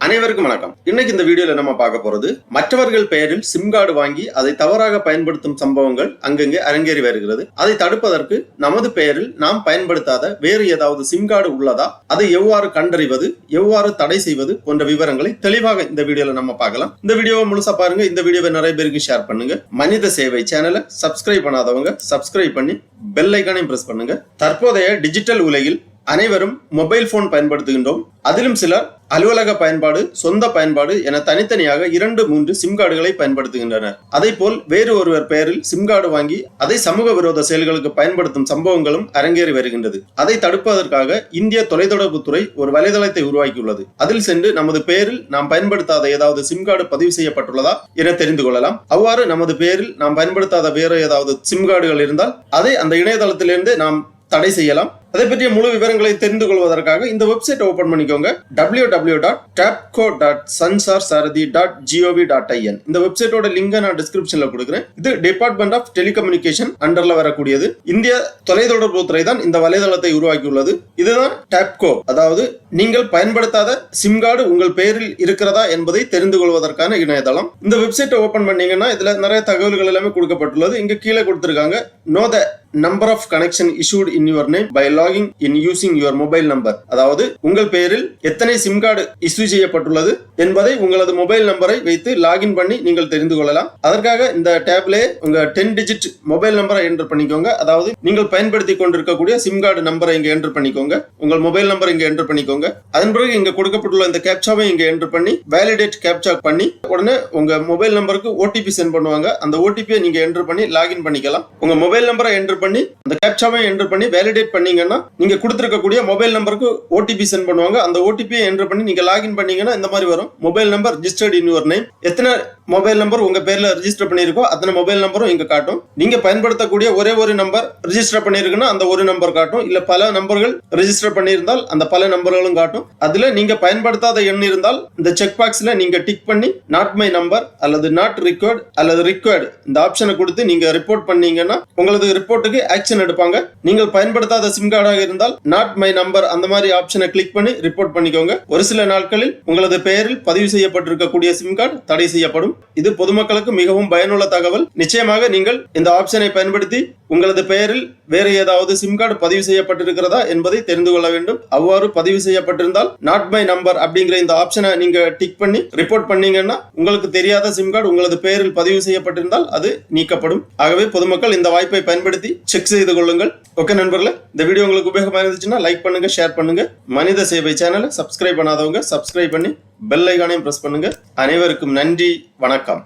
அனைவருக்கும் வணக்கம். இன்னைக்கு இந்த வீடியோல நம்ம பார்க்க போறது மற்றவர்கள் பெயரில் சிம் கார்டு வாங்கி அதை தவறாக பயன்படுத்தும் சம்பவங்கள் அங்கங்கே அரங்கேறி வருகிறது. அதை தடுப்பதற்கு நமது பெயரில் நாம் பயன்படுத்தாத வேறு ஏதாவது சிம் கார்டு உள்ளதா, அதை எவ்வாறு கண்டறிவது, எவ்வாறு தடை செய்வது போன்ற விவரங்களை தெளிவாக இந்த வீடியோல நம்ம பார்க்கலாம். இந்த வீடியோவை முழுசா பாருங்க. இந்த வீடியோவை நிறைய பேருக்கு ஷேர் பண்ணுங்க. மனித சேவை சேனலை சப்ஸ்கிரைப் பண்ணாதவங்க சப்ஸ்கிரைப் பண்ணி பெல் ஐகானையும் பிரஸ் பண்ணுங்க. தற்போதைய டிஜிட்டல் உலகில் அனைவரும் மொபைல் போன் பயன்படுத்துகின்றோம். அதிலும் சிலர் அலுவலக பயன்பாடு, சொந்த பயன்பாடு என தனித்தனியாக 2-3 சிம் கார்டுகளை பயன்படுத்துகின்றனர். அதே போல் வேறு ஒருவர் பெயரில் சிம் கார்டு வாங்கி அதை சமூக விரோத செயல்களுக்கு பயன்படுத்தும் சம்பவங்களும் அரங்கேறி வருகின்றது. அதை தடுப்பதற்காக இந்திய தொலைத்தொடர்புத்துறை ஒரு வலைதளத்தை உருவாக்கியுள்ளது. அதில் சென்று நமது பெயரில் நாம் பயன்படுத்தாத ஏதாவது சிம் கார்டு பதிவு செய்யப்பட்டுள்ளதா என தெரிந்து கொள்ளலாம். அவ்வாறு நமது பெயரில் நாம் பயன்படுத்தாத வேறு ஏதாவது சிம் கார்டுகள் இருந்தால் அதை அந்த இணையதளத்திலிருந்து நாம் தடை செய்யலாம். அதை பற்றிய முழு விவரங்களை தெரிந்து கொள்வதற்காக இந்த வெப்சைட் ஓபன் பண்ணிக்கோங்க. www.tapco.sansarsaradhi.gov.in. இந்த வெப்சைட்டோட லிங்கை நான் டிஸ்கிரிப்ஷன்ல கொடுக்கிறேன். இது டிபார்ட்மெண்ட் ஆஃப் டெலிகம்யூனிகேஷன் அண்டர்ல வரக்கூடியது. இந்திய தொலைத்தொடர்புத்துறை தான் இந்த வலைதளத்தை உருவாக்கியுள்ளது. இதுதான் டாப்கோ, அதாவது நீங்கள் பயன்படுத்தாத சிம் கார்டு உங்கள் பெயரில் இருக்கிறதா என்பதை தெரிந்து கொள்வதற்கான இணையதளம். இந்த வெப்சைட்டை ஓபன் பண்ணீங்கன்னா இதுல நிறைய தகவல்கள் எல்லாமே கொடுக்கப்பட்டுள்ளது. இங்க கீழே கொடுத்திருக்காங்க, know the number of connection issued in your name by logging in using your mobile number. அதாவது உங்கள் பெயரில் எத்தனை சிம் கார்டு இஷ்யூ செய்யப்பட்டுள்ளது என்பதை உங்களது மொபைல் நம்பரை வைத்து லாகின் பண்ணி நீங்கள் தெரிந்து கொள்ளலாம். அதற்காக இந்த டேப்ல உங்க 10 டிஜிட் மொபைல் நம்பரை என்டர் பண்ணிக்கோங்க. அதாவது நீங்கள் பயன்படுத்தி கொண்டிருக்கக்கூடிய சிம் கார்டு நம்பரை இங்க என்டர் பண்ணிக்கோங்க. உங்கள் மொபைல் நம்பர் இங்க என்டர் பண்ணிக்கோங்க. அதன் பிறகு இங்க கொடுக்கப்பட்டுள்ள இந்த கேப்சாவை இங்க என்டர் பண்ணி வேலிடேட் கேப்சா பண்ணி உடனே உங்க மொபைல் நம்பருக்கு ஓடிபி சென்ட் பண்ணுவாங்க. அந்த ஓடிபியை நீங்க என்டர் பண்ணி லாகின் பண்ணிக்கலாம். உங்க மொபைல் நம்பரை என்டர் பண்ணி அந்த கேப்சாவை என்டர் பண்ணி வேலிடேட் பண்ணீங்கன்னா நீங்க கொடுத்திருக்கக்கூடிய மொபைல் நம்பருக்கு ஓடிபி சென்ட் பண்ணுவாங்க. அந்த ஓடிபியை என்டர் பண்ணி நீங்க லாகின் பண்ணீங்கன்னா இந்த மாதிரி வரும், mobile number registered in your name. எத்தனை மொபைல் நம்பர் உங்க பேர்ல ரெஜிஸ்டர் பண்ணிருக்கோ அத்தனை மொபைல் நம்பரும் இங்க காட்டும். நீங்க பயன்படுத்தக்கூடிய ஒரே ஒரு நம்பர் ரெஜிஸ்டர் பண்ணிருக்குன்னா அந்த ஒரு நம்பர் காட்டும். இல்ல பல நம்பர்கள் ரெஜிஸ்டர் பண்ணியிருந்தால் அந்த பல நம்பர்களும் காட்டும். அதுல நீங்க பயன்படுத்தாத எண் இருந்தால் இந்த செக் பாக்ஸ்ல நீங்க டிக் பண்ணி நாட் மை நம்பர் அல்லது நாட் ரிக்வயர்ட் அல்லது ரிக்வயர்ட் இந்த ஆப்ஷனை கொடுத்து நீங்க ரிப்போர்ட் பண்ணீங்கன்னா உங்களது ரிப்போர்ட்டுக்கு ஆக்ஷன் எடுப்பாங்க. நீங்கள் பயன்படுத்தாத சிம் கார்டாக இருந்தால் நாட் மை நம்பர் அந்த மாதிரி ஆப்ஷனை கிளிக் பண்ணி ரிப்போர்ட் பண்ணிக்கோங்க. ஒரு சில நாட்களில் உங்களது பெயரில் பதிவு செய்யப்பட்டிருக்கக்கூடிய சிம் கார்டு தடை செய்யப்படும். இது பொதுமக்களுக்கு மிகவும் பயனுள்ள தகவல். நிச்சயமாக நீங்கள் இந்த ஆப்ஷனை பயன்படுத்தி உங்களது பெயரில் வேறு ஏதாவது சிம் கார்டு பதிவு செய்யப்பட்டிருக்கிறதா என்பதை தெரிந்து கொள்ள வேண்டும். அவ்வாறு பதிவு செய்யப்பட்டிருந்தால் நாட் மை நம்பர் அப்படிங்கிற இந்த ஆப்ஷனை நீங்க டிக் பண்ணி ரிப்போர்ட் பண்ணீங்கன்னா உங்களுக்கு தெரியாத சிம் கார்டு உங்களது பெயரில் பதிவு செய்யப்பட்டிருந்தால் அது நீக்கப்படும். ஆகவே பொதுமக்கள் இந்த வாய்ப்பை பயன்படுத்தி செக் செய்து கொள்ளுங்கள். ஓகே நண்பர்களே, இந்த வீடியோ உங்களுக்கு உபயோகமாக இருந்துச்சுன்னா லைக் பண்ணுங்க, ஷேர் பண்ணுங்க. மனித சேவை சேனலை சப்ஸ்கிரைப் பண்ணாதவங்க சப்ஸ்கிரைப் பண்ணி பெல் ஐகானையும் பிரஸ் பண்ணுங்க. அனைவருக்கும் நன்றி, வணக்கம்.